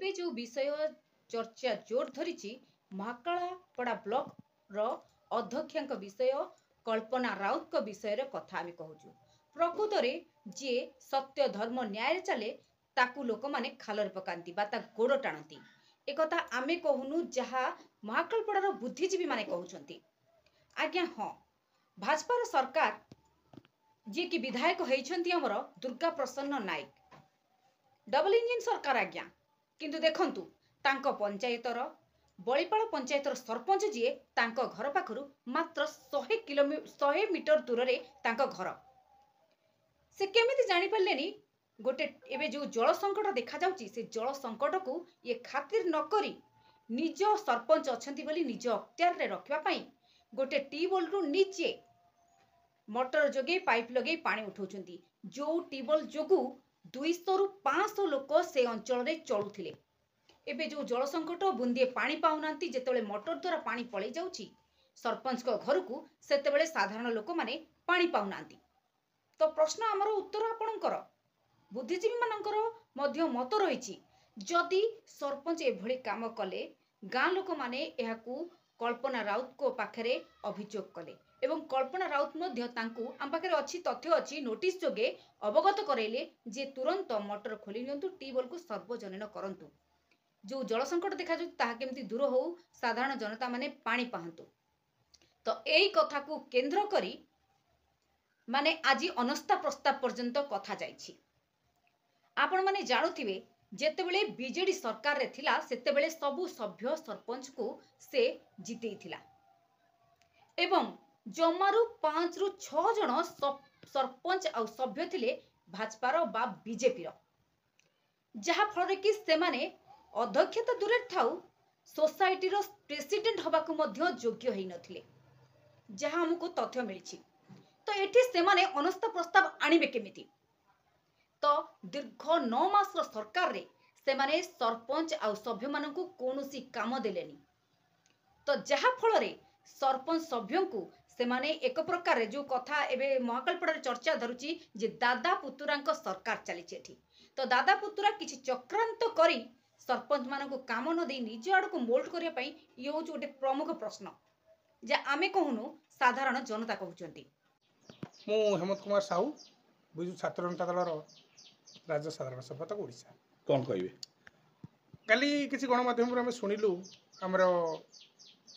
एबे जो विषय चर्चा जोर धरी महाकालपड़ा ब्लॉक रो अध्यक्ष विषय कल्पना राउत विषय रे कथा आम कहूँ। प्रकृत में जी सत्य धर्म न्याय चले ताकू लोक माने खालर पकाती बा गोड़ टाणती एक आमे कहूनु जहा महाकालपड़ार बुद्धिजीवी माने कहउछंती। आज्ञा हाँ भाजपार सरकार जी की विधायक होइछंती हमर दुर्गा प्रसन्न नायक डबल इंजिन सरकार आज्ञा किंतु देखंतु तांको पंचायतर बलिपाल पंचायतर सरपंच जी तांको घर पाखरु मात्र 100 मीटर दूर रे तांको घर से केमिति जानि पारलेनी गोटे एबे जो जल संकट देखा जाउची से जल संकट को ये खातिर न करी निज सरपंच अछंती बोली निज अख्तियार रे रखिबा पई गोटे ट्यूबवेल रु नीचे मोटर जोगे पाइप लगे पानी उठाउछंती जो ट्यूबवेल जोगु 200 रु 500 लोक से अंचल रे चलुथिले। एबे जो जल संकट बुंदिए पानी पाउनांती जेतेबेले मोटर द्वारा पानी पळै जाउची सरपंच को घर को सेतेबेले साधारण लोक माने पानी पाउनांती। तो प्रश्न आमर उत्तर आपणकर बुद्धिजीवी मानकर मध्य मत रही जदि सरपंच एभली काम कले गाँ लोक माने एहाकू कल्पना राउत को पाखरे अभियोग कले एवं कल्पना राउत मध्य तांकू आम पाखरे अच्छी तथ्य अच्छी नोटिस जोगे अवगत करैले जे तुरंत मोटर खोली नियंतु ट्यूबवेल को सर्वजनीन करंतु जो जल संकट देखा जो ताहा केमती दूर हो साधारण जनता माने पानी पाहंतु। तो एई कथा को केंद्र करी माने आज अनस्था प्रस्ताव पर्यंत कथा जाइछि। आपण माने जानुथिबे जेतेबेले बीजेडी सरकार रे थिला सेतेबेले सबु सभ्य सरपंच को से जितेइथिला एवं जमारू 5 रु 6 जन सरपंच आ सभ्य थिले भाजपार बा बीजेपी रो जहा फल कि से माने अध्यक्षता दूरे थाउ सोसाइटी रो प्रेसिडेंट हबा को मध्य योग्य हेइ नथिले जहा हमको तथ्य मिलिछि। तो एठी से माने अनस्था प्रस्ताव आनिबे केमिति तो दीर्घ 9 मास रो सरकार रे से माने सरपंच आ सभ्य मानकू कोनोसी काम देलेनी। तो जहा फल रे सरपंच सभ्य को से माने एक प्रकार रे जो कथा एबे महाकालपड़ा रे चर्चा धरुची जे दादा पुतुरांक सरकार चली एठी। तो दादा पुतुरा किछि चक्रांत करी सरपंच मानकू काम न दे निज आड़ को मोल्ड करिया पई ये होच गोटे प्रमुख प्रश्न जे आमे कहूनु साधारण जनता कहउचंती। मु हेमंत कुमार साहू बिजु छात्र जनता दल राज्य साधारण सभापति ओडिशा कौन कहिबे काली किसी गणमाध्यम आम शुणिलु आमर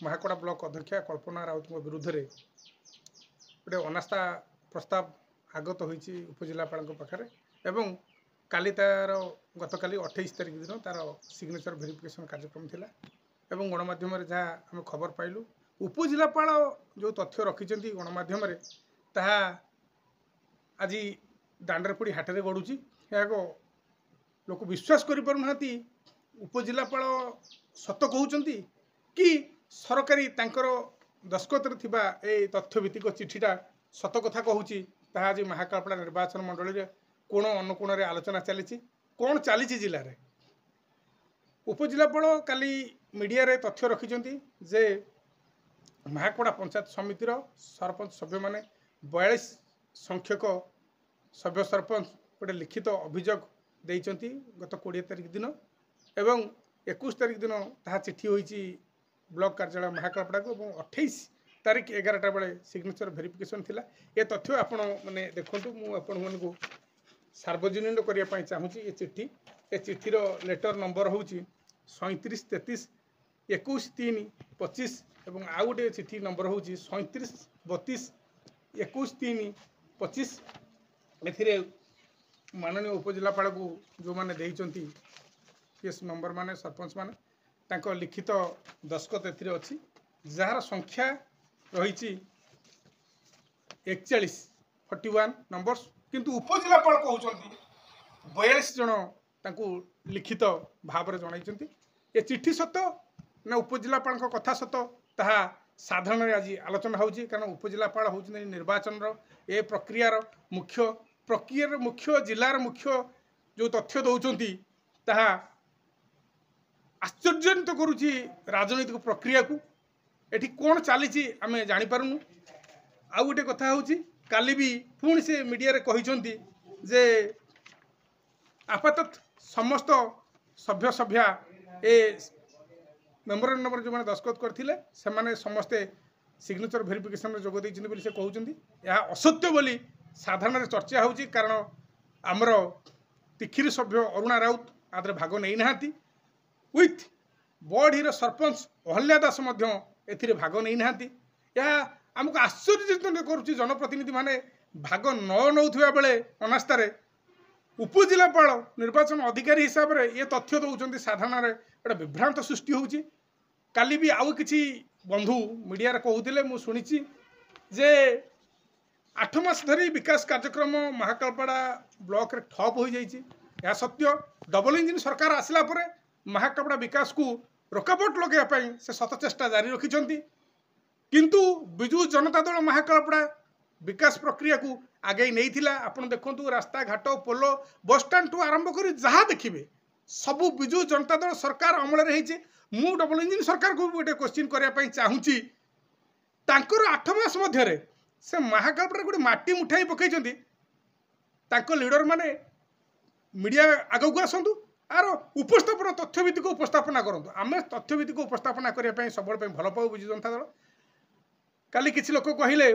महाकालपड़ा ब्लॉक अध्यक्षा कल्पना राउत विरुद्ध रे गोटे अनास्था प्रस्ताव आगत होइछि उपजिलापाल पाखरे एवं काली तार गतकाली 28 तारिख दिन तार सिग्नेचर वेरिफिकेशन कार्यक्रम थिला एवं गणमाध्यम जहाँ आम खबर पाइलु उपजिलापाल जो तथ्य रखिछंती गणमाध्यम ताहा आज दांडरे पड़ी हाटरे गड़ुची लोक विश्वास करि पारुनाहांती उपजिलापाल सत कहउचंती कि सरकारी तांकर दस्खतर थिबा ए तथ्यभित्तिक चिठीटा सत कथा कहूची ताहा आज महाकालपड़ा निर्वाचन मंडली रे कोण अनुकोण रे आलोचना चली कौन चली जिले में उपजिलापाल काली मीडिया रे तथ्य रखिछंती जे महाकालपड़ा पंचायत समितिर सरपंच सभ्य माने 42 संख्यक सभ्य सरपंच गोटे लिखित अभियोग देइचंती गत 20 तारिख दिन एवं 21 तारिख दिन ताहा चिठी होइची ब्लॉक कार्यालय महाकालपड़ा को 28 तारिख 11टा बेले सिग्नेचर वेरिफिकेशन थिला। ये तथ्य आपण माने देखंतु मु आपण मानकू सार्वजनीन करिया पई चाहूची ये चिठीर लेटर नंबर होउची 37 33 21 3 25 एवं आउ गोटे चिठी नंबर होउची 37 32 21 3 25 एथिरे माननीय उपजिलापाल को जो माने देइचंती केस नंबर माने सरपंच माने तांको लिखित दस्खत एथिरे अछि जार संख्या रही 41 नंबर किंतु उपजिलापाल कहउचंती 42 जन तांको लिखित भाव रे जणाइचंती। ए चिठी सत ना उपजिलापाल कथा सत ताहा साधारण आज आलोचना होउची कारण उपजिलापाल होउचंती निर्वाचन रो ए प्रक्रिया मुख्य जिलार मुख्य जो तथ्य दौरान ताहा आश्चर्यान्वित करुच्ची राजनैतिक प्रक्रिया को एठी कौन चली आम जापारूँ। आउ गोटे कथा होची काली भी पुणी से मीडिया रे कहिसंती जे आपातत समस्त सभ्य सभ्या ए मेमोरेंडम जो मैंने दस्खत करते से समस्ते सिग्नेचर भेरिफिकेशन जोग देते से कहते यह असत्य बोली साधारण चर्चा होची कारण आमर तिखिरी सभ्य अरुणा राउत आदरे भाग नहीं नाहांती विथ बड़ीर सरपंच अहल्या दास एथिरे भाग नहीं नाहांती यह आमको आश्चर्यचकित करुच्ची जनप्रतिनिधि माने भाग नौथुआ बेले अनास्थार उपजिलापाल निर्वाचन अधिकारी हिसाब से ये तथ्य दौरान साधारण गोटे विभ्रांत सृष्टि होची काली भी आउ किछि बंधु मीडिया कहते मुझे शुणी जे 8 मास धरी विकास कार्यक्रम महाकालपाड़ा ब्लॉक रे ठप हो जाइए यह सत्य डबल इंजिन सरकार आसला परे महाकालपाड़ा विकास को रोकावट लगे से शत चेष्टा जारी रखिंट किंतु विजु जनता दल महाकालपाड़ा विकास प्रक्रिया को आगे नहीं आपन देखु रास्ता घाट पोल बस स्टाण्ड टू आरंभ कर जहाँ देखिए सबू विजु जनता दल सरकार अमल रही मु डबल इंजिन सरकार को गोटे क्वेश्चन करने चाहूँगी 8 मास मध्य से महाकालपाड़ा गोटे माटी मुठाई पकई लीडर माने मीडिया आग को आसतु आर उपस्थापन तथ्यभित्तिक उपस्थापना करूँ आम तथ्यभित्तिक उपस्थापना करने सब भल पाऊ विजु जनता दल काली किसी लोक कहले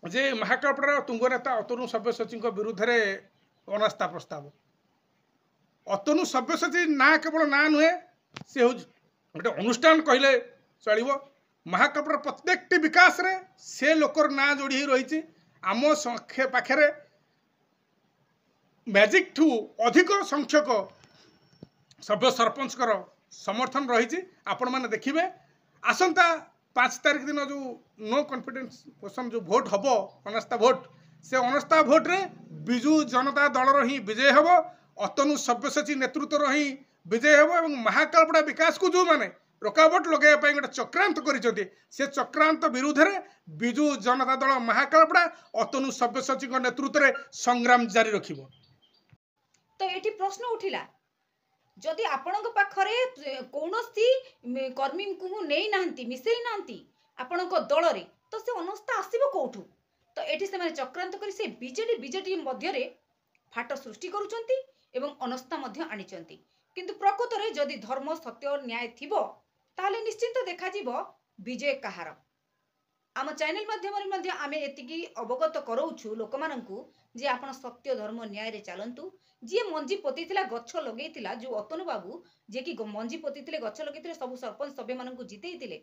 जे महाकालपाड़ा तुंग नेता अतनु सब्यसाची विरुद्ध में अनास्था प्रस्ताव अतनु सब्यसाची ना केवल ना नुहे सी हूँ गोटे अनुष्ठान कहले चलो महाकालपाड़ा प्रत्येक विकास रे से लोकर ना जोड़ी रही आम पाखे मैजिक ठू अधिक संख्यक सभ्य सरपंच समर्थन रही आपण मैंने देखिए आसंता 5 तारीख दिन जो नो कॉन्फिडेंस मोशन जो भोट हम अनास्था भोट से अनास्था भोट रे विजु जनता दल ही विजय हम अतनु सब्यसाची नेतृत्व ही विजय हम और महाकालपाड़ा विकास को जो माने रोकावट लगे गोटे चक्रांत कर चक्रांत विरुद्ध में विजु जनता दल महाकालपाड़ा अतनु सब्यसाची नेतृत्व में संग्राम जारी रखिब। तो ये प्रश्न उठिला जदि आपण पाखरे कौनसी कर्मी को नहीं नांती मिसई नांती आपण दल रे तो से अनास्था आसीबो कोठू तो एठी से माने चक्रांत करी से बीजेडी मध्य रे फाट सृष्टि करूचंती एवं अनास्था मध्य आनिचंती किंतु प्रकृत रे जदि धर्म सत्य और न्याय थिबो ताले निश्चिंत देखा जीवो विजय कहार आम चैनल माध्यम रे आमे एतिकी अवगत करौछु लोकमानंकु जे आपण सत्य धर्म न्याय रे चलंतु जी मंजी पोती गछ लगे जो अतनु बाबू जे कि मंजी पोती गछ लगे सब सरपंच सभ्य मान जिते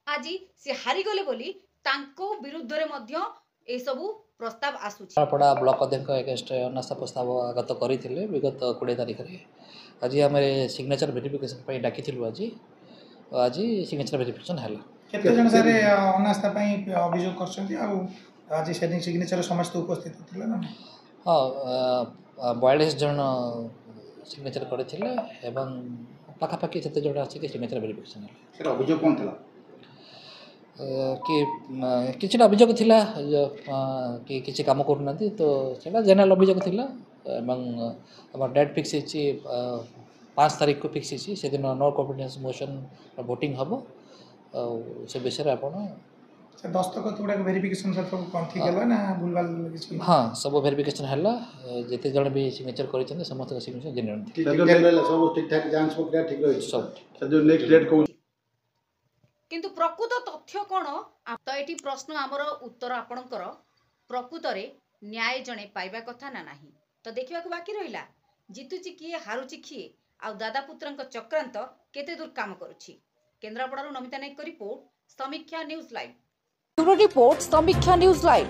आज से हारीगले बोली तांको विरुद्ध रे मध्य ए सबु प्रस्ताव आसुछि पड़ा ब्लॉक अध्यक्ष एगेंस्ट अनास्था प्रस्ताव आगत करथिले विगत 20 तारिख रे आज आम सिग्नेचर वेरिफिकेशन डाकी आज सिग्नेचर वेरिफिकेशन है केते जन सारे अनास्था अभियोग कर आज सिग्नेचर समस्त उपस्थित थिले ना हाँ 42 जन सिग्नेचर करथिले एवं पाखापाखि जते जन आछि सिग्नेचर वेरिफिकेशन है अभियोग कोन थिला कि किसी अभियोग थिला कि किसी काम करना तो सेटा जनरल अभियोग थिला एवं हमर डेट फिक्स होछि 5 तारीख को फिक्स होछि से दिन नो कॉन्फिडेंस मोशन वोटिंग हबो से विषय आपण से दस्तखत गुडा वेरिफिकेशन सब कोन ठीक गेला ना भूलभाल किछि हां सब वेरिफिकेशन हला जते जण भी सिग्नेचर करिछन समस्त सिग्नेचर जेन्युइन सब ठीक ठाक जांच प्रक्रिया ठीक रही सब जो नेक्स्ट डेट को किंतु प्रकृत तथ्य कोन तो एटी प्रश्न आमर उत्तर आपणकर प्रकृत रे न्याय जणे पाइबा कथा ना नाही तो देखिबा को बाकी रहिला जितुची किए हारुची किए आ दादा पुत्रंक चक्रांत केते दूर काम करूची केन्द्रापड़ारू नमिता नायक रिपोर्ट समीक्षा न्यूज लाइव रिपोर्ट समीक्षा न्यूज लाइव।